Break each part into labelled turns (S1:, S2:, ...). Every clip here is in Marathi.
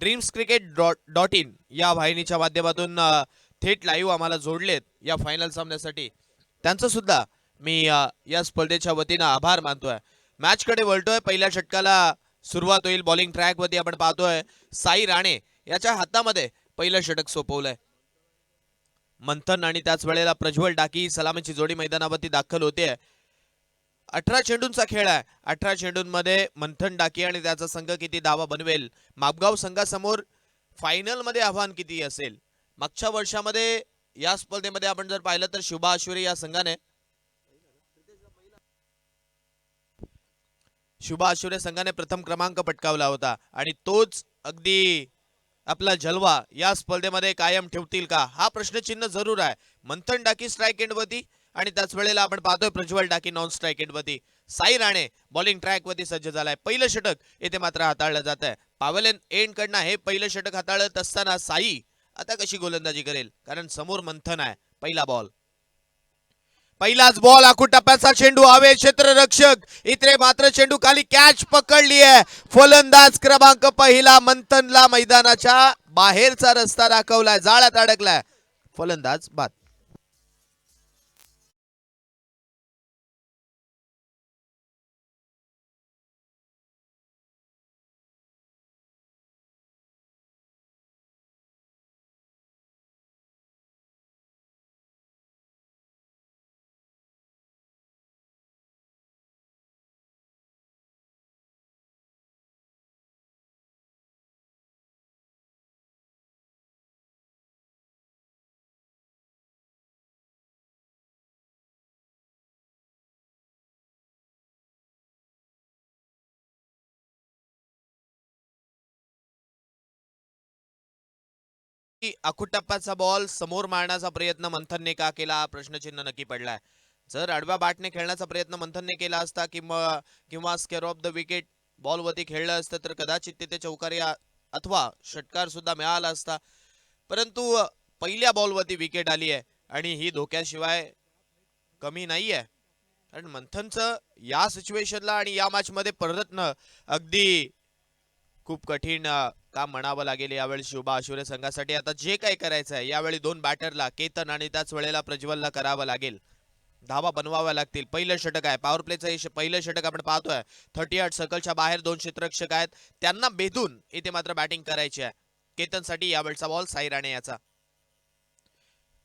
S1: dreamscricket.in या वाहिनीच्या माध्यमातून थेट लाईव्ह आम्हाला जोडलेत या फायनल सामन्यासाठी, त्यांचं सुद्धा मी या स्पर्धेच्या वतीनं आभार मानतोय. मॅच कडे वळतोय. पहिल्या षटकाला सुरुवात होईल. बॉलिंग ट्रॅक वरती आपण पाहतोय साई राणे याच्या हातामध्ये पहिलं षटक सोपवलंय. मंथन आणि त्याच वेळेला प्रज्वल डाकी सलामीची जोडी मैदानावरती दाखल होते. 18 चेंडूंचा खेळ आहे. 18 चेंडूंमध्ये मंथन डाकी आणि त्याचा संघ किती धावा बनवेल, मापगाव संघासमोर फायनल मध्ये आव्हान किती असेल. मागच्या वर्षामध्ये या स्पर्धेमध्ये आपण जर पाहिलं तर शुभा आशुरे या संघाने प्रथम क्रमांक पटकावला होता आणि तोच अगदी आपला जलवा या स्पर्धेमध्ये कायम ठेवतील का, हा प्रश्नचिन्ह जरूर आहे. मंथन डाकी स्ट्राइक एंड वरती आणि त्याच वेळेला आपण पाहतोय प्रज्वल डाकी नॉन स्ट्राइक एंड वरती. साई राणे बॉलिंग ट्रॅक वरती सज्ज झालाय. पहिलं षटक येथे मात्र हाताळलं जात आहे. पावेलन एंड कडनं हे पहिलं षटक हाताळत असताना साई आता कशी गोलंदाजी करेल, कारण समोर मंथन आहे. पहिला बॉल, पहिलाच बॉल, आखूड टप्प्याचा चेंडू, हवे क्षेत्ररक्षक, इथे मात्र चेंडू खाली कॅच पकडली आहे. फलंदाज क्रमांक पहिला मंथनला मैदानाच्या बाहेरचा रस्ता दाखवलाय, जाळ्यात अडकलाय. फलंदाज बाद. आखूड टप्प्याचा बॉल समोर मारण्याचा प्रयत्न मंथनने का केला, प्रश्नचिन्ह नक्की पडलाय. जर आडव्या बॅटने खेळण्याचा प्रयत्न मंथनने केला असता किंवा square of the wicket ball वरती खेळलं असतं तर कदाचित तिथे चौकारी अथवा षटकार सुद्धा मिळाला असता. परंतु पहिल्या बॉल वरती विकेट आली आहे आणि ही धोक्याशिवाय कमी नाहीये. कारण मंथनचं या सिच्युएशनला आणि या मॅच मध्ये परतणं अगदी खूप कठीण काम म्हणावं लागेल यावेळी शुभा आशुरे संघासाठी. आता जे काही करायचं आहे यावेळी दोन बॅटरला केतन आणि त्याच वेळेला प्रज्वलला करावं लागेल. धावा बनवाव्या लागतील. पहिलं षटक आहे पॉवर प्लेचं पहिलं षटक आपण पाहतोय. 38 सर्कलच्या बाहेर दोन क्षेत्ररक्षक आहेत, त्यांना बेधून इथे मात्र बॅटिंग करायची आहे. केतनसाठी यावेळचा बॉल साई राणे याचा.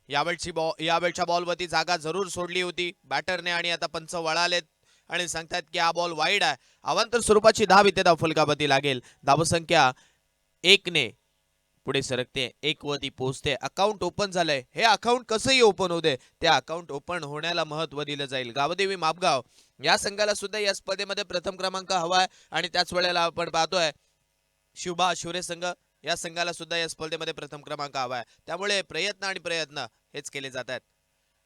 S1: यावेळच्या बॉलवरती जागा जरूर सोडली होती बॅटरने आणि आता पंच वळालेत आणि सांगतात की हा बॉल वाईड आहे. अवांतर स्वरूपाची धाव इथे फलकावरती लागेल. धावसंख्या 1 ने पुढे सरकते, 1 वरती पोहोचते. अकाउंट ओपन झालंय. हे अकाउंट कसंही ओपन होऊ दे, त्या अकाउंट ओपन होण्याला महत्व दिलं जाईल. गावदेवी मापगाव या संघाला सुद्धा या स्पर्धेमध्ये प्रथम क्रमांक हवाय आणि त्याच वेळेला आपण पाहतोय शुभा आशुरे संघ या संघाला सुद्धा या स्पर्धेमध्ये प्रथम क्रमांक हवाय. त्यामुळे प्रयत्न हेच केले जात आहेत.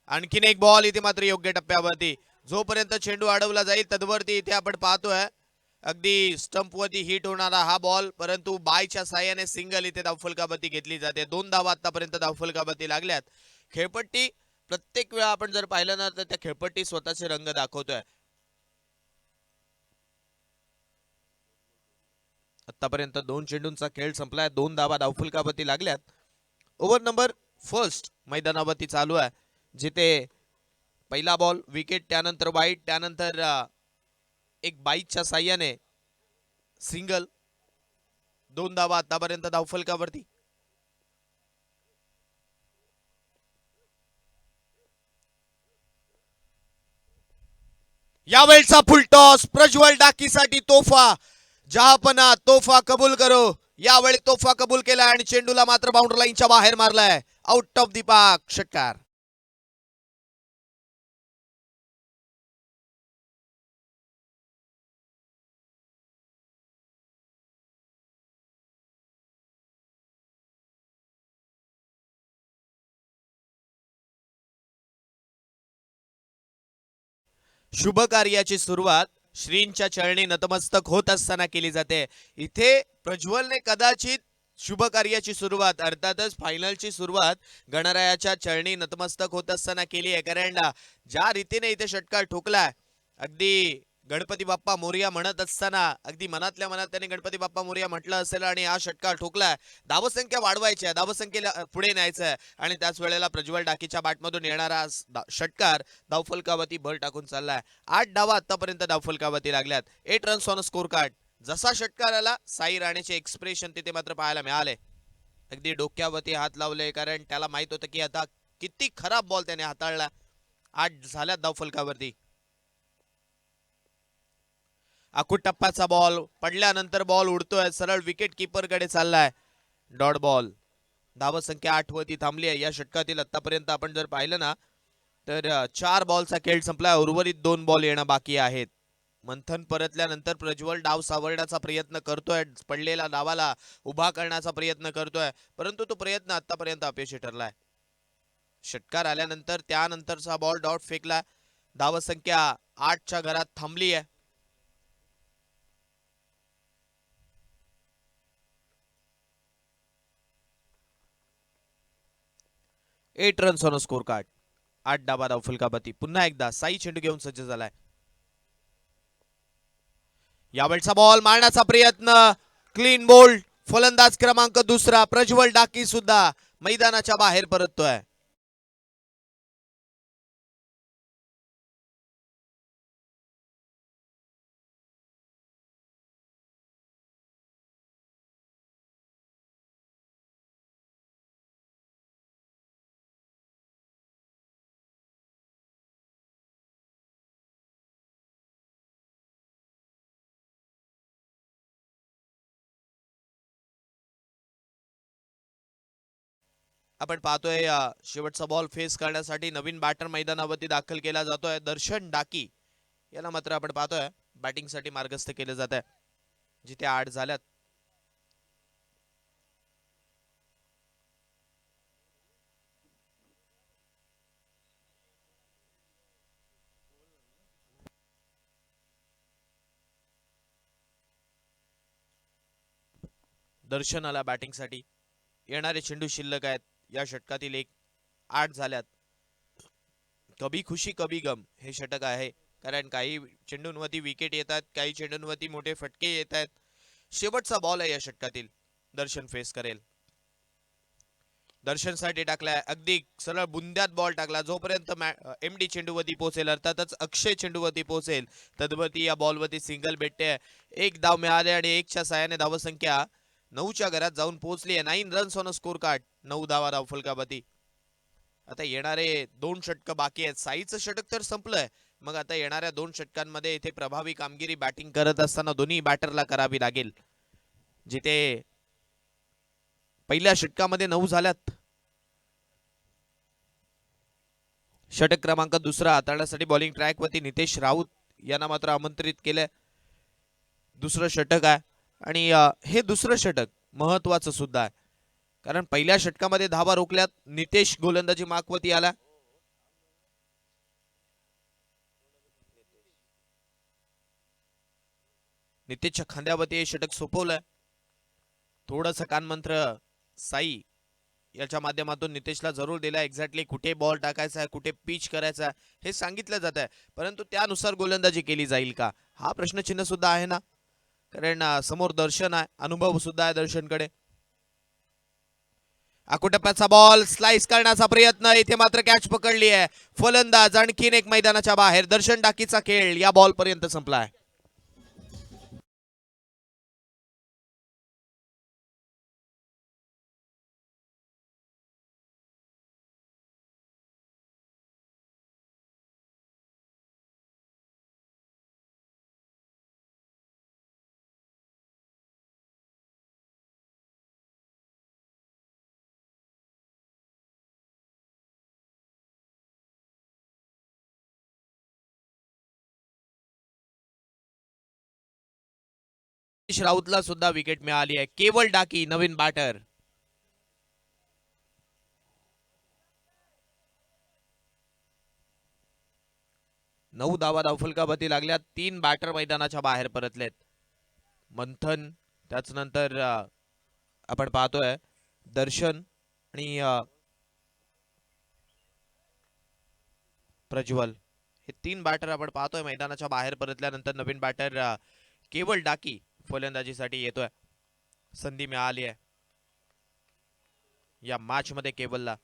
S1: आणखीन एक बॉल इथे मात्र योग्य टप्प्यावरती, जोपर्यंत चेंडू अडवला जाईल तदवरती इथे आपण पाहतोय अगदी स्टंप वरती हिट होणारा हा बॉल, परंतु बायच्या साह्याने सिंगल इथे धावफलकावरती घेतली जाते. 2 धावा आतापर्यंत धावफलकावरती लागल्यात. खेळपट्टी प्रत्येक वेळा आपण जर पाहिलं ना तर त्या खेळपट्टी स्वतःचे रंग दाखवतोय. आतापर्यंत 2 चेंडूंचा खेळ संपलाय. 2 धावा धावफलकावरती लागल्यात. ओव्हर नंबर फर्स्ट मैदानावरती चालू आहे, जिथे पहिला बॉल विकेट, त्यानंतर वाईट, त्यानंतर एक बाईकच्या साह्याने सिंगल. 2 धावा आतापर्यंत धावफलकावरती. यावेळचा फुल टॉस प्रज्वल डाकीसाठी तोफा. जहापना तोफा कबूल करो. यावेळी तोफा कबूल केला आणि चेंडूला मात्र बाउंड्री लाईनच्या बाहेर मारलाय. आउट ऑफ दी पार्क, षटकार. शुभ कार्याची सुरुवात श्रींच्या चरणी नतमस्तक होत असताना केली जाते. इथे प्रज्वलने कदाचित शुभ कार्याची सुरुवात, अर्थातच फायनलची सुरुवात गणरायाच्या चरणी नतमस्तक होत असताना केली आहे. कारण ज्या रीतीने इथे षटकार ठोकलाय, अगदी गणपती बाप्पा मोरया म्हणत असताना अगदी मनातल्या मनात त्याने गणपती बाप्पा मोरया म्हटलं असेल आणि हा षटकार ठोकलाय. धावसंख्या वाढवायची आहे, धावसंख्येला पुढे न्यायचं आहे आणि त्याच वेळेला प्रज्वल डाकीच्या बॅटमधून येणारा षटकार धावफलकावरती भर टाकून चाललाय. 8 धावा आतापर्यंत धावफलकावरती लागल्यात. 8 रन्स ऑन स्कोर कार्ड. जसा षटकार आला साई राणेचे एक्सप्रेशन तिथे मात्र पाहायला मिळाले. अगदी डोक्यावरती हात लावले, कारण त्याला माहित होतं की आता किती खराब बॉल त्याने हाताळला. 8 झाल्यात धावफलकावरती. आखूड टप्प्याचा बॉल पडल्यानंतर बॉल उडतोय, सरळ विकेट किपर कडे चाललाय. Dot ball. धावसंख्या 8 वरती थांबली आहे. या षटकातील आतापर्यंत आपण जर पाहिलं ना तर 4 बॉलचा खेळ संपलाय. उर्वरित 2 बॉल येणं बाकी आहेत. मंथन परतल्यानंतर प्रज्वल डाव सावरण्याचा प्रयत्न करतोय, पडलेला डावाला उभा करण्याचा प्रयत्न करतोय, परंतु तो प्रयत्न आतापर्यंत अपयशी ठरलाय. षटकार आल्यानंतर त्यानंतरचा बॉल डॉट फेकला. धावसंख्या 8च्या घरात थांबली आहे. 8 रन्स ऑन स्कोर कार्ड. 8 डावा धावफलकावरती. पुन्हा एकदा साई चेंडू घेऊन सज्ज झालाय. यावेळचा बॉल मारण्याचा प्रयत्न. Clean bowled. फलंदाज क्रमांक 2 प्रज्वल डाकी सुद्धा मैदानाच्या बाहेर परततोय. आपण पाहतोय शेवटचा बॉल फेस करण्यासाठी नवीन बॅटर मैदानावरती दाखल केला जातोय. दर्शन डाकी याला मात्र आपण पाहतोय बॅटिंगसाठी मार्गस्थ केले जात आहे, जिथे 8 झाल्यात. दर्शनाला बॅटिंगसाठी येणारे चेंडू शिल्लक आहेत. या षटकातील 8 झाल्यात. कभी खुशी कभी गम हे षटक आहे, कारण काही चेंडूंवरती विकेट येतात, काही चेंडूंवरती मोठे फटके येत आहेत. शेवटचा बॉल आहे या षटकातील. दर्शन फेस करेल. दर्शनसाठी टाकलाय, अगदी सरळ बुंद्यात बॉल टाकला. जोपर्यंत एमडी चेंडूवरती पोहोचेल, अर्थातच अक्षय चेंडूवरती पोहोचेल, तद्वरती या बॉलवरती सिंगल भेटते. एक धाव मिळाले आणि 1च्या साहाय्याने धावसंख्या 9च्या घरात जाऊन पोहोचली आहे. 9 रन्स ऑन स्कोर कार्ड. 9 धावा धावफलकावरती. आता येणारे 2 षटक बाकी आहेत. साईचं षटक तर संपलंय. मग आता येणाऱ्या 2 षटकांमध्ये इथे प्रभावी कामगिरी बॅटिंग करत असताना दोन्ही बॅटरला करावी लागेल. जिथे पहिल्या षटकामध्ये 9 झाल्यात. षटक क्रमांक 2 हाताळण्यासाठी बॉलिंग ट्रॅक वरती नितेश राऊत यांना मात्र आमंत्रित केलंय. दुसरं षटक आहे आणि हे दुसरं षटक महत्वाचं सुद्धा आहे, कारण पहिल्या षटकामध्ये धावा रोखल्यात. नितेश गोलंदाजी मार्कवरती आला. नितेशच्या खांद्यावरती हे षटक सोपवलंय. थोडंसं कानमंत्र साई याच्या माध्यमातून नितेशला जरूर दिला. एक्झॅक्टली कुठे बॉल टाकायचा आहे, कुठे पिच करायचा आहे हे सांगितलं जात आहे, परंतु त्यानुसार गोलंदाजी केली जाईल का हा प्रश्नचिन्ह सुद्धा आहे ना, कारण समोर दर्शन आहे, अनुभव सुद्धा आहे दर्शनकडे. आकुटप्प्याचा बॉल स्लाइस करण्याचा प्रयत्न. इथे मात्र कॅच पकडली आहे. फलंदाज आणखीन एक मैदानाच्या बाहेर. दर्शन डाकीचा खेळ या बॉल पर्यंत संपलाय. राऊतला सुद्धा विकेट मिळाली आहे. केवळ डाकी नवीन बॅटर. 9 धावा धावफलकावरती लागल्या. 3 बॅटर मैदानाच्या बाहेर परतलेत. मंथन, त्याच नंतर आपण पाहतोय दर्शन आणि प्रज्वल हे 3 बॅटर आपण पाहतोय मैदानाच्या बाहेर परतल्यानंतर नवीन बॅटर केवळ डाकी फलंदाजीसाठी येतोय. संधी मिळाली आहे या मॅच मध्ये केवलला.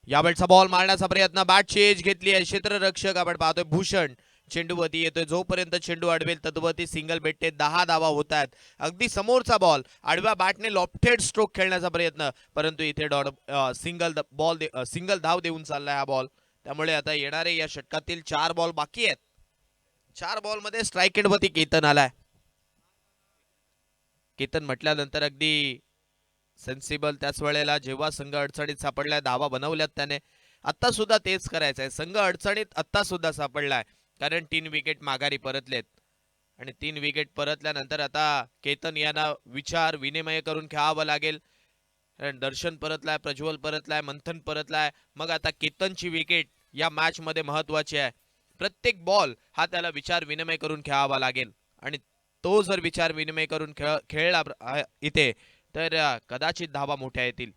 S1: यावेळचा बॉल मारण्याचा प्रयत्न, बॅट चेंज घेतली आहे क्षेत्ररक्षक आपण पाहतोय भूषण चेंडूवरती येतोय. जोपर्यंत चेंडू अडवेल तत्वरती सिंगल भेटते. 10 धावा होत आहेत. अगदी समोरचा बॉल आडव्या बॅटने लॉफ्टेड स्ट्रोक खेळण्याचा प्रयत्न, परंतु इथे सिंगल धाव देऊन चाललाय हा बॉल. त्यामुळे आता येणारे या षटकातील 4 बॉल बाकी आहेत. 4 बॉल मध्ये स्ट्राईक एंडवरती केतन आलाय. केतन म्हटल्यानंतर अगदी सेन्सिबल. त्याच वेळेला जेव्हा संघ अडचणीत सापडलाय धावा बनवल्यात त्याने, आता सुद्धा तेच करायचंय. संघ अडचणीत आता सुद्धा सापडलाय कारण 3 विकेट माघारी परतलेत आणि 3 विकेट परतल्यानंतर आता केतन यांना विचार विनिमय करून खेळावं लागेल. कारण दर्शन परतलाय, प्रज्वल परतलाय, मंथन परतलाय. मग आता केतनची विकेट या मॅच मध्ये महत्वाची आहे. प्रत्येक बॉल हा त्याला विचार विनिमय करून खेळावा लागेल आणि तो जर विचार विनिमय करून खेळला इथे तर कदाचित धावा मोठ्या येतील.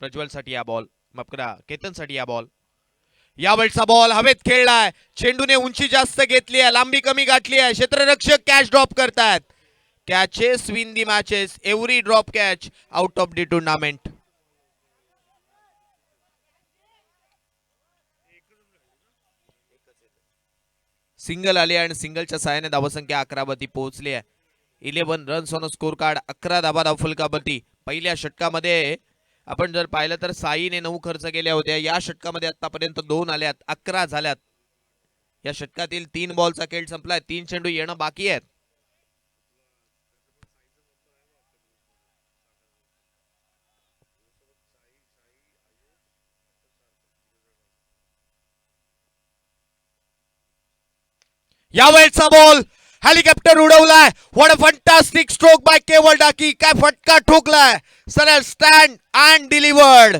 S1: प्रज्वलसाठी हा बॉल, माफ करा केतनसाठी हा बॉल. यावेळचा बॉल हवेत खेळलाय. चेंडूने उंची जास्त घेतली आहे, लांबी कमी गाठली आहे. क्षेत्ररक्षक कॅच ड्रॉप करतायत. Catches win the matches. Every drop catch out of the tournament. Single आली आणि सिंगलच्या सहाय्याने धावसंख्या 11 वरती पोहोचली आहे. 11 रन्स ऑन स्कोर कार्ड. 11 धावा धावफलकावरती. पहिल्या षटकामध्ये आपण जर पाहिलं तर साईने 9 खर्च केल्या होत्या. या षटकामध्ये आतापर्यंत 2 आल्यात, 11 झाल्यात. या षटकातील 3 बॉलचा खेळ संपलाय. 3 चेंडू येणं बाकी आहेत. यावेळचा बॉल हेलिकॉप्टर उडवलाय. What a fantastic stroke by Kewal Daki. काय फटका ठोकलाय. सरळ स्टँड अँड डिलिव्हर्ड.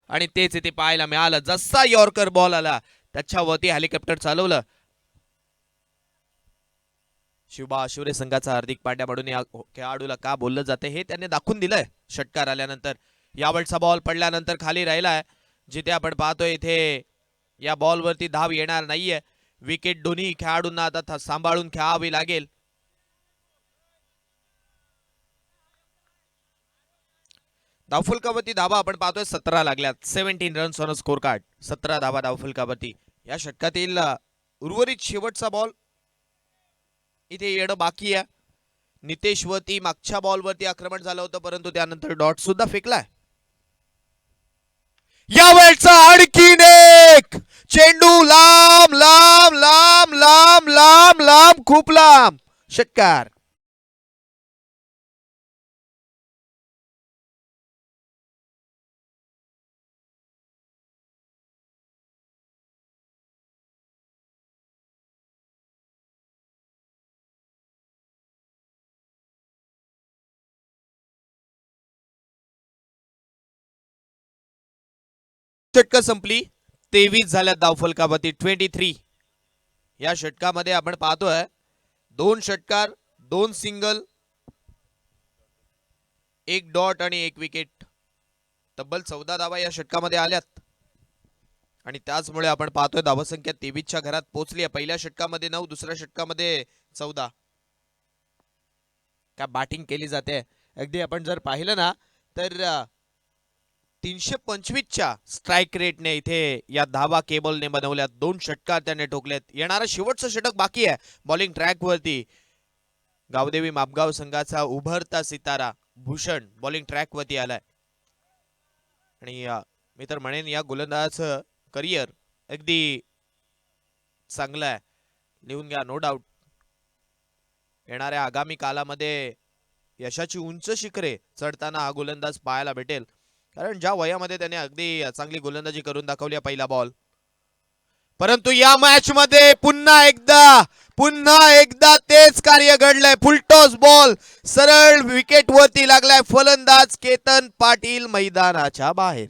S1: आणि तेच इथे पाहायला मिळालं. जसा यॉर्कर बॉल आला त्याच्यावरती हेलिकॉप्टर चालवलं. शिवबा शिवरे संघाचा हार्दिक पांड्या म्हणून या खेळाडूला का बोललं जाते हे त्यांनी दाखवून दिलंय षटकार आल्यानंतर. यावेळचा बॉल पडल्यानंतर खाली राहिलाय. जिथे आपण पाहतोय इथे या बॉलवरती धाव येणार नाहीये. विकेट दोन्ही खेळाडूंना आता सांभाळून खेळावी लागेल. धावफलकावरती धावा आपण पाहतोय 17 लागल्यात. 17 रन्स ऑन स्कोर कार्ड. 17 धावा धावफलकावरती. या षटकातील उर्वरित शेवटचा बॉल इथे येणं बाकी आहे. नितेश वरती मागच्या बॉलवरती आक्रमण झालं होतं परंतु त्यानंतर डॉट सुद्धा फेकलाय. यावेळचा आणखीन एक चेंडू लांब लांब लांब लांब लांब लांब खूप लांब. षटकार. षटक संपली. 23 झाल्या धावफलकावरती. 23. या षटकामध्ये आपण पाहतोय 2 षटकार, 2 सिंगल, 1 डॉट आणि 1 विकेट. तब्बल 14 धावा या षटकामध्ये आल्यात आणि त्याचमुळे आपण पाहतोय धावसंख्या 23च्या घरात पोहोचली आहे. पहिल्या षटकामध्ये 9, दुसऱ्या षटकामध्ये 14. काय बॅटिंग केली जाते. अगदी आपण जर पाहिलं ना तर 325च्या स्ट्राईक रेटने इथे या धावा केबलने बनवल्यात. 2 षटकार त्याने ठोकलेत. येणारं शेवटचं षटक बाकी आहे. बॉलिंग ट्रॅक वरती गावदेवी मापगाव संघाचा उभरता सितारा भूषण बॉलिंग ट्रॅक वरती आलाय आणि मी तर म्हणेन या गोलंदाजाचं करिअर अगदी चांगलं आहे. लिहून घ्या, नो डाऊट. येणाऱ्या आगामी कालामध्ये यशाची उंच शिखरे चढताना हा गोलंदाज पाहायला भेटेल. कारण ज्या वयामध्ये त्याने अगदी चांगली गोलंदाजी करून दाखवली. पहिला बॉल परंतु या मॅच मध्ये पुन्हा एकदा तेच कार्य घडलंय. फुलटॉस बॉल सरळ विकेट वरती लागलाय. फलंदाज केतन पाटील मैदानाच्या बाहेर.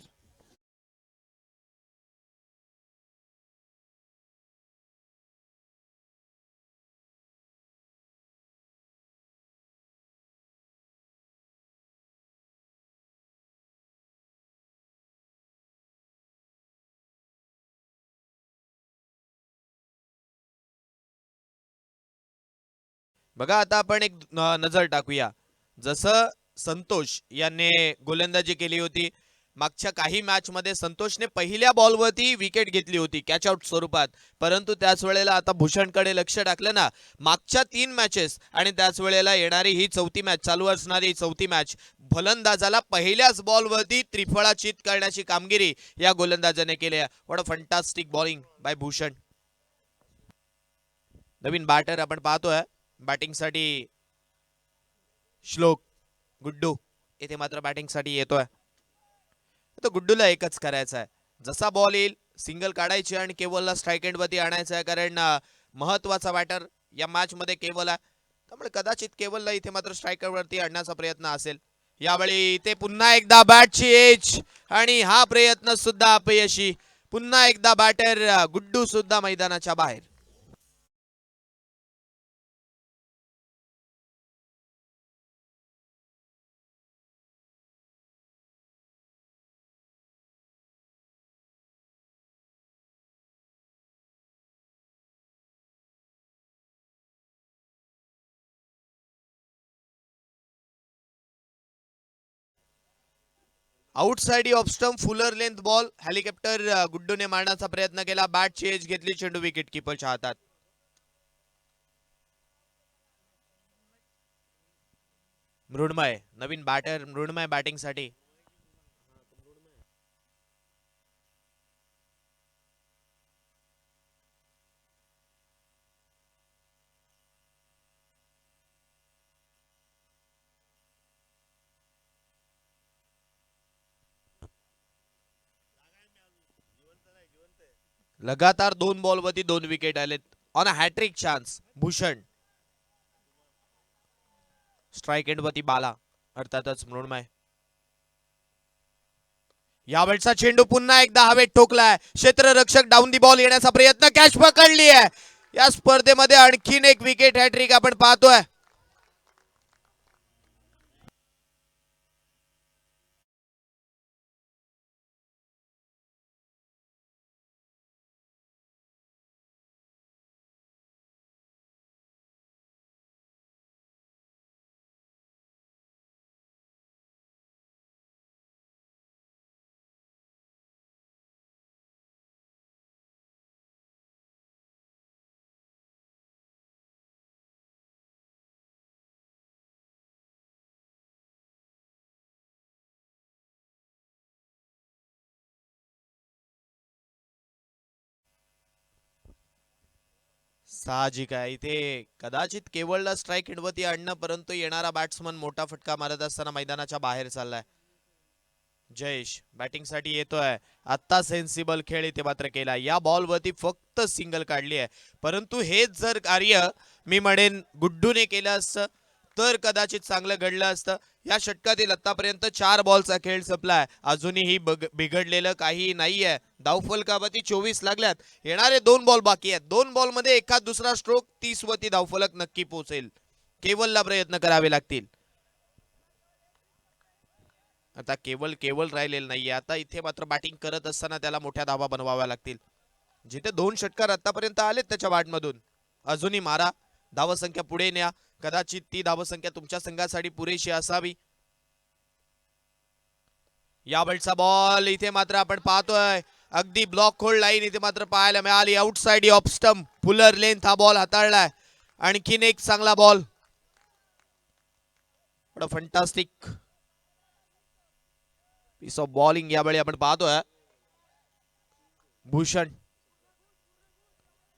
S1: बघा आता आपण एक नजर टाकूया. जसं संतोष यांनी गोलंदाजी केली होती मागच्या काही मॅच मध्ये, संतोषने पहिल्या बॉलवरती विकेट घेतली होती कॅच आउट स्वरूपात. परंतु त्याच वेळेला आता भूषणकडे लक्ष टाकलं ना, मागच्या 3 मॅचेस आणि त्याच वेळेला येणारी ही चौथी मॅच, चालू असणारी चौथी मॅच, फलंदाजाला पहिल्याच बॉलवरती त्रिफळा चित करण्याची कामगिरी या गोलंदाजाने केली आहे. What a fantastic bowling by Bhushan. नवीन बॅटर आपण पाहतोय बॅटिंगसाठी. श्लोक गुड्डू इथे मात्र बॅटिंगसाठी येतोय. तर गुड्डूला एकच करायचं आहे, जसा बॉल येईल सिंगल काढायची आणि केवलला स्ट्राईक एंड वरती आणायचं आहे. कारण महत्वाचा बॅटर या मॅच मध्ये केवल आहे, त्यामुळे कदाचित केवलला इथे मात्र स्ट्राईक वरती आणण्याचा प्रयत्न असेल. यावेळी इथे पुन्हा एकदा बॅटची एज आणि हा प्रयत्न सुद्धा अपयशी. पुन्हा एकदा बॅटर गुड्डू सुद्धा मैदानाच्या बाहेर. Outside off stump fuller length ball helicopter गुड्डूने मारण्याचा प्रयत्न केला. बॅटची एज घेतली, चेंडू विकेट किपरच्या हातात. मृण्मय नवीन बॅटर, मृण्मय बॅटिंगसाठी. लगातार 2 बॉलवरती 2 विकेट आलेत. On a hattrick chance Bhushan. Strike end वरती बाला, अर्थातच मृण्मय. यावेळचा चेंडू पुन्हा एकदा हवेत ठोकलाय. क्षेत्ररक्षक डाऊन दी बॉल येण्याचा प्रयत्न, कॅच पकडली आहे. या स्पर्धेमध्ये आणखीन एक विकेट हॅट्रिक आपण पाहतोय. साहजिक आहे, इथे कदाचित केवळला स्ट्राईक एंडवरती आणणं, परंतु येणारा बॅट्समन मोठा फटका मारत असताना मैदानाच्या बाहेर चाललाय. जयेश बॅटिंग साठी येतोय. आता सेन्सिबल खेळ इथे मात्र केला. या बॉल वरती फक्त सिंगल काढली आहे, परंतु हेच जर कार्य मी म्हणेन गुड्डूने केलं असतं तर कदाचित चांगलं घडलं असतं. या षटकातील आतापर्यंत 4 बॉलचा खेळ संपलाय, अजूनही बिघडलेलं काही नाहीये. धावफलकावरती 24 लागल्यात, येणारे 2 बॉल बाकी आहेत. 2 बॉल मध्ये एखाद दुसरा स्ट्रोक 30 वरती धावफलक नक्की पोहोचेल. केवलला प्रयत्न करावे लागतील. आता केवल राहिलेलं नाहीये. आता इथे मात्र बॅटिंग करत असताना त्याला मोठ्या धावा बनवाव्या लागतील. जिथे 2 षटकार आतापर्यंत आलेत त्याच्या बॅटमधून, अजूनही मारा, धावसंख्या पुढे न्या. कदाचित ती धावसंख्या तुमच्या संघासाठी पुरेशी असावी. या बॉलचा बॉल इथे मात्र आपण पाहतोय अगदी ब्लॉक होल्ड लाईन इथे मात्र पाहायला मिळाली. Outside off stump fuller length हा बॉल हाताळलाय. आणखीन एक चांगला ball. Fantastic piece of bowling यावेळी आपण पाहतोय. भूषण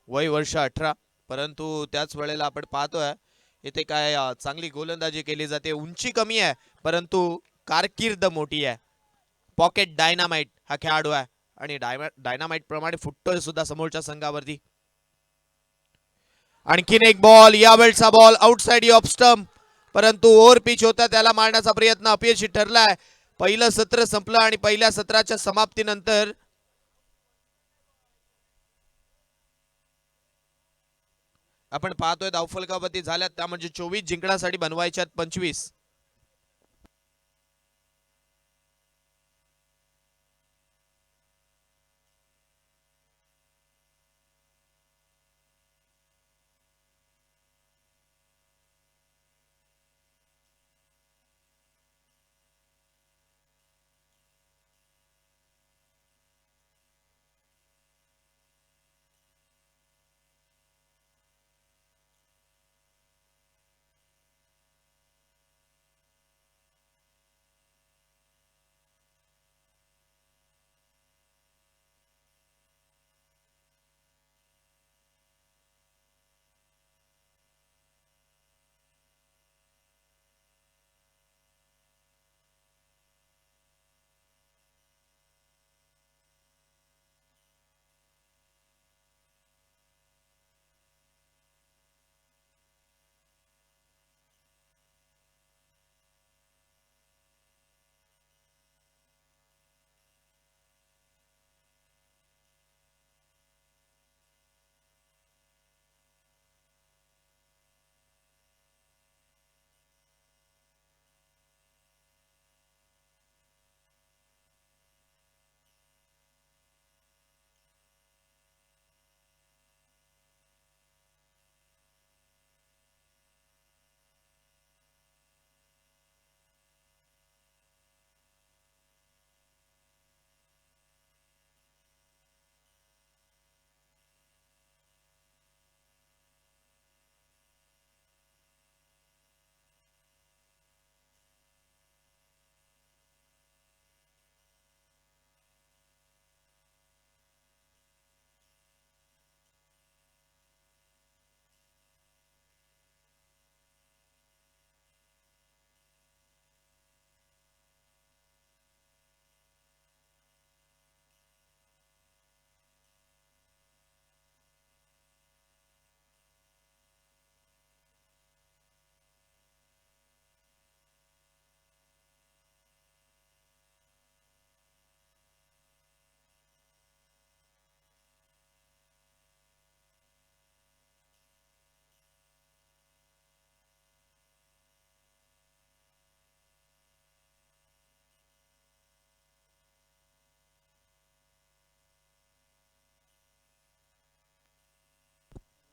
S1: वय वर्ष 18, परंतु त्याच वेळेला आपण पाहतोय इथे काय चांगली गोलंदाजी केली जाते. उंची कमी आहे परंतु कारकीर्द मोठी आहे. पॉकेट डायनामाइट हा खेळाडू आहे. आणि डायनामाइट प्रमाणे फुटतोय सुद्धा समोरच्या संघावरती. आणखीन एक बॉल, यावेळचा बॉल आउटसाइड ऑफ स्टंप, परंतु ओव्हर पिच होता, त्याला मारण्याचा प्रयत्न अपयशी ठरलाय. पहिलं सत्र संपलं आणि पहिल्या सत्राच्या समाप्तीनंतर आपण पाहतोय धावफलकावरती झाल्यात त्या म्हणजे 24 जिंकण्यासाठी बनवायच्यात 25.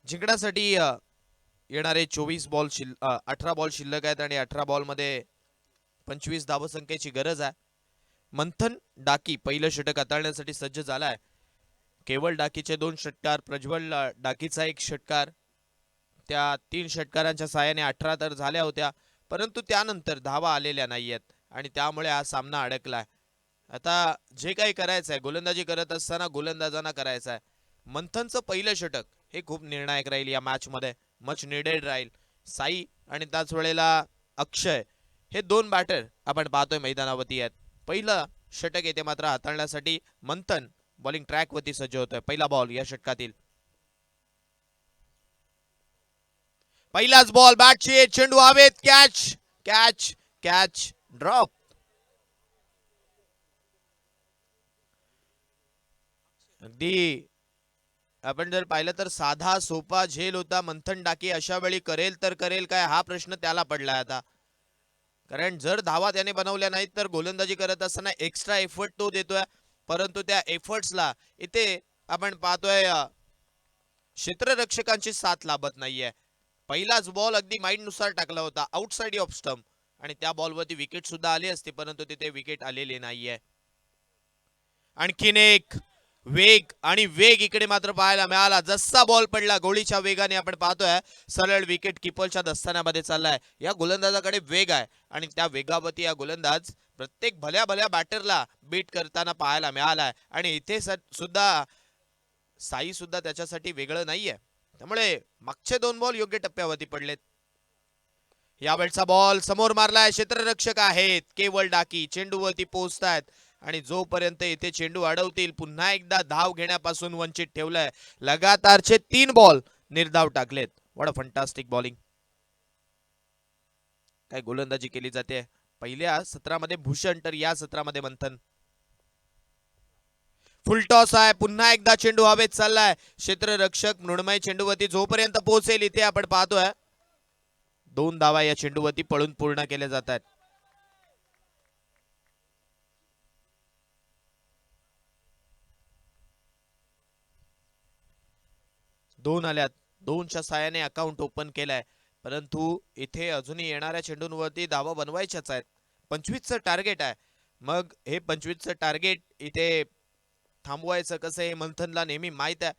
S1: जिंकण्यासाठी येणारे 18 बॉल शिल्लक आहेत आणि 18 बॉल मध्ये 25 धावसंख्येची गरज आहे. मंथन डाकी पहिलं षटक हाताळण्यासाठी सज्ज झालाय. केवळ डाकीचे 2 षटकार, प्रज्वल डाकीचा 1 षटकार, त्या 3 षटकारांच्या साहाय्याने 18 तर झाल्या होत्या, परंतु त्यानंतर धावा आलेल्या नाहीयेत आणि त्यामुळे हा सामना अडकलाय. आता जे काही करायचं आहे, गोलंदाजी करत असताना गोलंदाजांना करायचं आहे. मंथनचं पहिलं षटक हे खूप निर्णायक राहील या मॅच मध्ये, मच निडेड राहील. साई आणि त्याच वेळेला अक्षय हे 2 बॅटर आपण पाहतोय मैदानावरती आहेत. पहिलं षटक येते मात्र हाताळण्यासाठी मंथन बॉलिंग ट्रॅक वरती सज्ज होतोय. पहिला बॉल या षटकातील, पहिलाच बॉल, बॅटची चेंडू हवेत, कॅच कॅच कॅच, ड्रॉप. अगदी आपण जर पाहिलं तर साधा सोपा झेल होता. मंथन डाकी अशा वेळी करेल तर करेल काय हा प्रश्न त्याला पडलाय आता, कारण जर धावा त्याने बनवल्या नाहीत तर गोलंदाजी करत असताना एक्स्ट्रा एफर्ट तो देतोय, परंतु त्या एफर्ट्सला इथे आपण पाहतोय क्षेत्ररक्षकांची साथ लाभत नाहीये. पहिलाच बॉल अगदी माइंड नुसार टाकला होता, आउटसाइड ऑफ स्टंप, आणि त्या बॉलवरती विकेट सुद्धा आली असती, परंतु तिथे विकेट आलेली नाहीये. आणखीन एक वेग आणि वेग इकडे मात्र पाहायला मिळाला. जसा बॉल पडला गोळीच्या वेगाने आपण पाहतोय सरळ विकेट किपरच्या दस्तान्यामध्ये चाललाय. या गोलंदाजाकडे वेग आहे आणि त्या वेगावरती या गोलंदाज प्रत्येक भल्या भल्या बॅटरला बीट करताना पाहायला मिळालाय. आणि इथे सुद्धा साई सुद्धा त्याच्यासाठी वेगळं नाहीये, त्यामुळे मागचे 2 बॉल योग्य टप्प्यावरती पडलेत. यावेळचा बॉल समोर मारलाय, क्षेत्ररक्षक आहेत केवळ डाकी, चेंडूवरती पोहोचतायत आणि जोपर्यंत इथे चेंडू अडवतील पुन्हा एकदा धाव घेण्यापासून वंचित ठेवलंय. लगातारचे 3 बॉल निर्धाव टाकलेत. What a fantastic bowling. काय गोलंदाजी केली जाते. पहिल्या सत्रामध्ये भूषण तर या सत्रामध्ये मंथन. फुलटॉस आहे. पुन्हा एकदा चेंडू हवेत चाललाय. क्षेत्ररक्षक मृण्मय चेंडूवरती जोपर्यंत पोहोचेल इथे आपण पाहतोय 2 धावा या चेंडूवरती पळून पूर्ण केल्या जातात. 2 आल्यात. 2च्या साहाय्याने अकाउंट ओपन केलाय. परंतु इथे अजूनही येणाऱ्या चेंडूंवरती धावा बनवायच्याच आहेत. 25चं टार्गेट आहे. मग हे 25चं टार्गेट इथे थांबवायचं कसं हे मंथनला नेहमी माहित आहे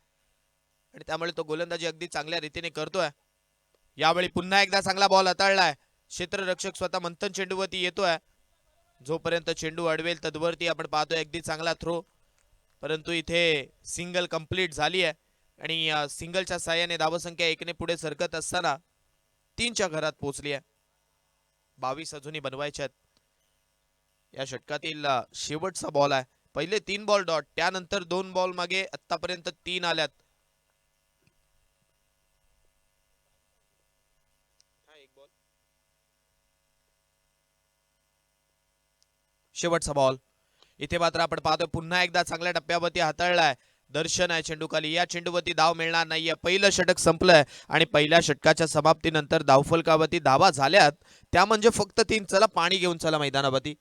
S1: आणि त्यामुळे तो गोलंदाजी अगदी चांगल्या रीतीने करतोय. यावेळी पुन्हा एकदा चांगला बॉल हाताळलाय. क्षेत्ररक्षक स्वतः मंथन चेंडूवरती येतोय. जोपर्यंत चेंडू अडवेल तदवरती आपण पाहतोय अगदी चांगला थ्रो. परंतु इथे सिंगल कंप्लीट झाली आहे आणि सिंगलच्या साहाय्याने धावसंख्या 1 ने पुढे सरकत असताना 3च्या घरात पोहोचली आहे. 22 अजूनही बनवायचे आहेत. या षटकातील शेवटचा बॉल आहे. पहिले 3 बॉल डॉट, त्यानंतर 2 बॉल मागे आतापर्यंत 3 आल्यात. शेवटचा बॉल. इथे मात्र आपण पाहतोय पुन्हा एकदा चांगल्या टप्प्यावरती हाताळलाय. दर्शन आहे चेंडूखाली. या चेंडूवरती धाव मिळणार नाहीये. पहिलं षटक संपलंय आणि पहिल्या षटकाच्या समाप्तीनंतर धावफलकावरती धावा झाल्यात त्या म्हणजे फक्त 3. चला पाणी घेऊन चला मैदानावरती.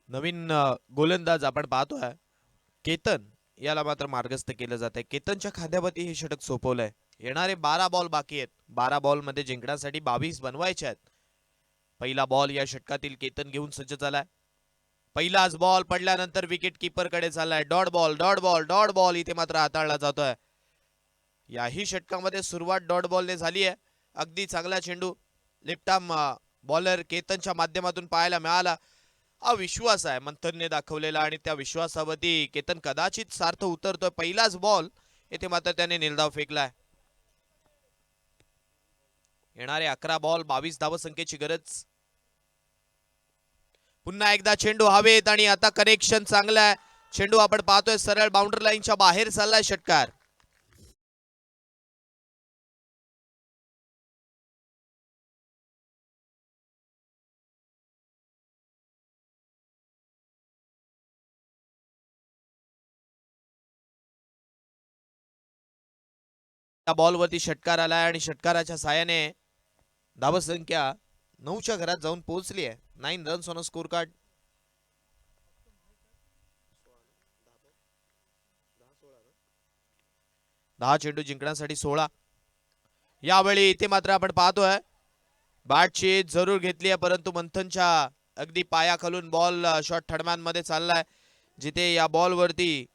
S1: नवीन गोलंदाज आपण पाहतोय केतन. याला मात्र मार्गस्थ केलं जात आहे. केतनच्या खांद्यावरती हे षटक सोपवलंय. येणारे 12 बॉल बाकी आहेत. 12 बॉल मध्ये जिंकण्यासाठी 22 बनवायचे आहेत. पहिला बॉल या षटकातील केतन घेऊन सज्ज झालाय. पहिलाच बॉल पडल्यानंतर विकेट किपर कडे चाललाय. Dot ball dot ball dot ball इथे मात्र हाताळला जातोय. याही षटकामध्ये सुरुवात डॉट बॉलने झाली आहे. अगदी चांगला चेंडू लेफ्ट आर्म बॉलर केतनच्या माध्यमातून पाहायला मिळाला. हा विश्वास आहे मंथनने दाखवलेला आणि त्या विश्वासावरती केतन कदाचित सार्थ उतरतोय. पहिलाच बॉल येथे मात्र त्याने निर्धाव फेकलाय. येणारे 11 बॉल 22 धावसंख्येची गरज. पुन्हा एकदा चेंडू हवेत आणि आता कनेक्शन चांगलं आहे. चेंडू आपण पाहतोय सरळ बाउंड्री लाईनच्या बाहेर चाललाय षटकार. त्या बॉलवरती षटकार आलाय आणि षटकाराच्या साहाय्याने धावसंख्या 9च्या घरात जाऊन पोहोचली आहे. 9 runs on a score card. 10 चेंडू जिंकण्यासाठी 16. यावेळी इथे मात्र आपण पाहतोय बॅटची जरूर घेतली आहे परंतु मंथनच्या अगदी पायाखालून बॉल शॉट थडमॅन मध्ये चाललाय. जिथे या बॉलवरती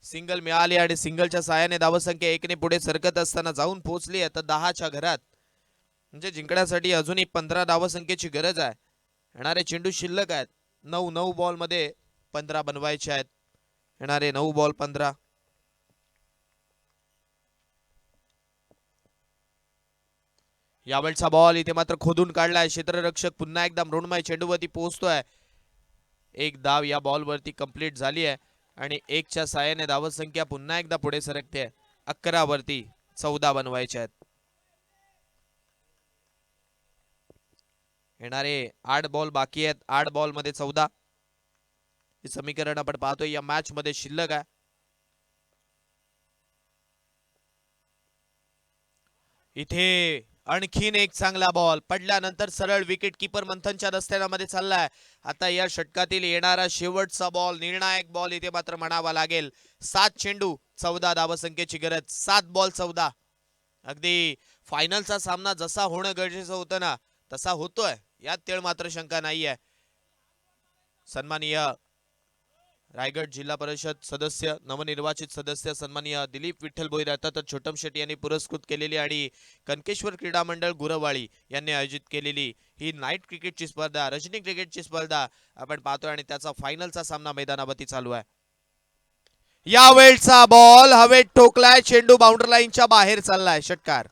S1: सिंगल मिळाली आणि सिंगलच्या साहाय्याने धावसंख्या 1 ने पुढे सरकत असताना जाऊन पोहोचली आहे. तर 10च्या घरात म्हणजे जिंकण्यासाठी अजूनही 15 धावसंख्येची गरज आहे. येणारे चेंडू शिल्लक आहेत. 9 बॉल मध्ये 15 बनवायचे आहेत. येणारे 9 बॉल 15. यावेळचा बॉल इथे मात्र खोदून काढलाय. क्षेत्ररक्षक पुन्हा एकदा मृण्मय चेंडूवरती पोहोचतोय. एक धाव या बॉलवरती कंप्लीट झाली आहे आणि 1च्या साहाय्याने धावसंख्या पुन्हा एकदा पुढे सरकते. 11 वरती 14 बनवायचे आहेत. येणारे 8 बॉल बाकी आहेत. 8 बॉल मध्ये 14 हे समीकरण आपण पाहतोय या मॅच मध्ये शिल्लक आहे. इथे आणखीन एक चांगला बॉल पडल्यानंतर सरळ विकेट किपर मंथनच्या रस्त्यामध्ये चाललाय. आता या षटकातील येणारा शेवटचा बॉल, निर्णायक बॉल इथे मात्र म्हणावा लागेल. 7 चेंडू 14 धावसंख्येची गरज. 7 बॉल 14. अगदी फायनलचा सामना जसा होणं गरजेचं होतं ना तसा होतोय, यात तेळ मात्र शंका नाहीये. सन्माननीय रायगड जिल्हा परिषद सदस्य, नवनिर्वाचित सदस्य सन्माननीय दिलीप विठ्ठल भोईर अर्थात छोटम शेट्टी यांनी पुरस्कृत केलेली आणि कनकेश्वर क्रीडा मंडळ गुरवाळी यांनी आयोजित केलेली ही नाईट क्रिकेटची स्पर्धा, रजनी क्रिकेटची स्पर्धा आपण पाहतोय आणि त्याचा फायनलचा सामना मैदानावरती चालू आहे. यावेळचा बॉल हवेत ठोकलाय, चेंडू बाउंड्री लाईनच्या बाहेर चाललाय. षटकार.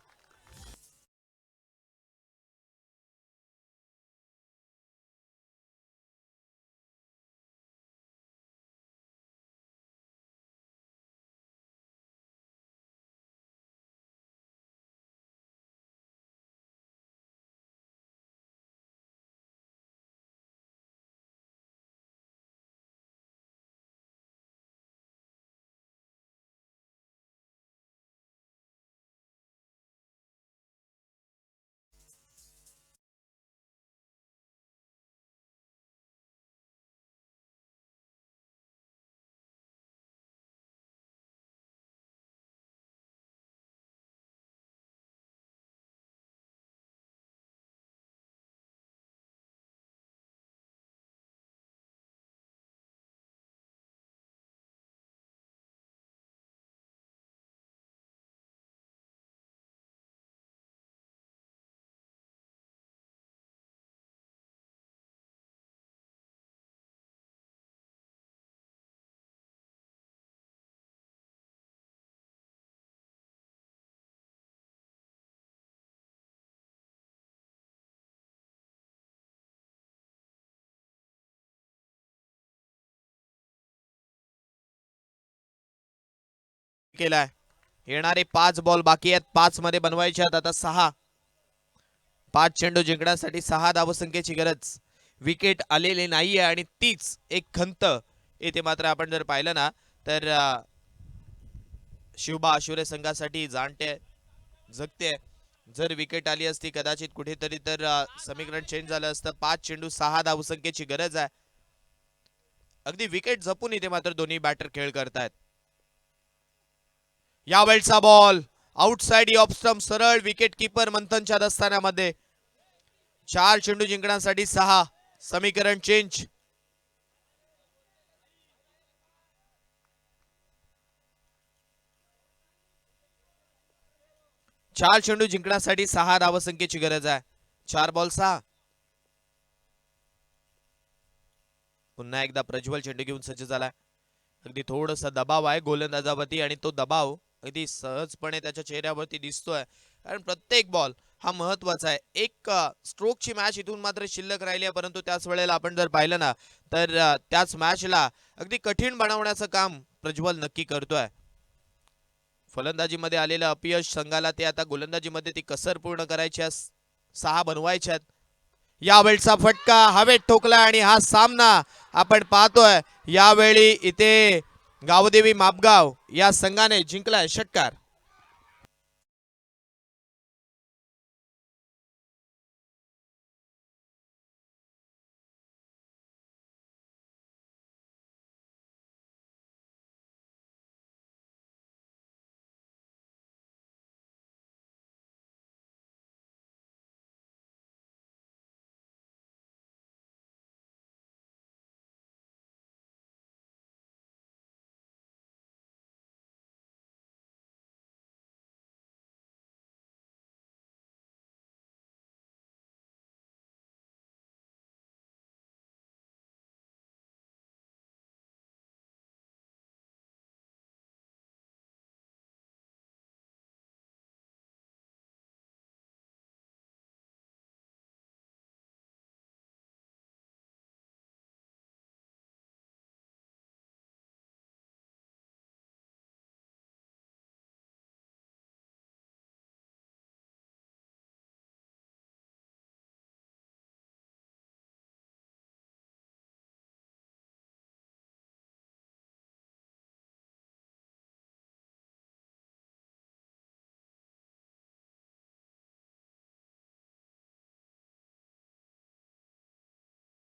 S1: केलाय. येणारे 5 बॉल बाकी आहेत, 5 मध्ये बनवायचे आहेत आता 6. 5 चेंडू जिंकण्यासाठी 6 धावसंख्येची गरज. विकेट आलेली नाहीये आणि तीच एक खंत इथे मात्र आपण जर पाहिलं ना तर शिवबा आशुरे संघासाठी जाणते जगते. जर विकेट आली असती कदाचित कुठेतरी तर समीकरण चेंज झालं असतं. 5 चेंडू 6 धावसंख्येची गरज आहे. अगदी विकेट जपून इथे मात्र दोन्ही बॅटर खेळ करतायत. यावेळचा बॉल आउटसाइड ऑफ स्टंप, सरळ विकेट किपर मंथनच्या दस्तान्यामध्ये. 4 चेंडू जिंकण्यासाठी 6. समीकरण चेंज. 4 चेंडू जिंकण्यासाठी 6 धावसंख्येची गरज आहे. 4 बॉल 6. पुन्हा एकदा प्रज्वल चेंडू घेऊन सज्ज झालाय. अगदी थोडासा दबाव आहे गोलंदाजावरती आणि तो दबाव अगदी सहजपणे त्याच्या चेहऱ्यावरती दिसतोय. कारण प्रत्येक बॉल हा महत्वाचा आहे. एक स्ट्रोकची मॅच इथून मात्र शिल्लक राहिली आहे, परंतु त्याच वेळेला आपण जर पाहिलं ना तर त्याच मॅचला अगदी कठीण बनवण्याचं काम प्रज्वल नक्की करतोय. फलंदाजीमध्ये आलेलं अपयश संघाला ते आता गोलंदाजीमध्ये ती कसर पूर्ण करायची, 6 बनवायच्यात. यावेळचा फटका हवेत ठोकला आणि हा सामना आपण पाहतोय यावेळी इथे गावदेवी मापगाव या संघाने जिंकलाय. षटकार.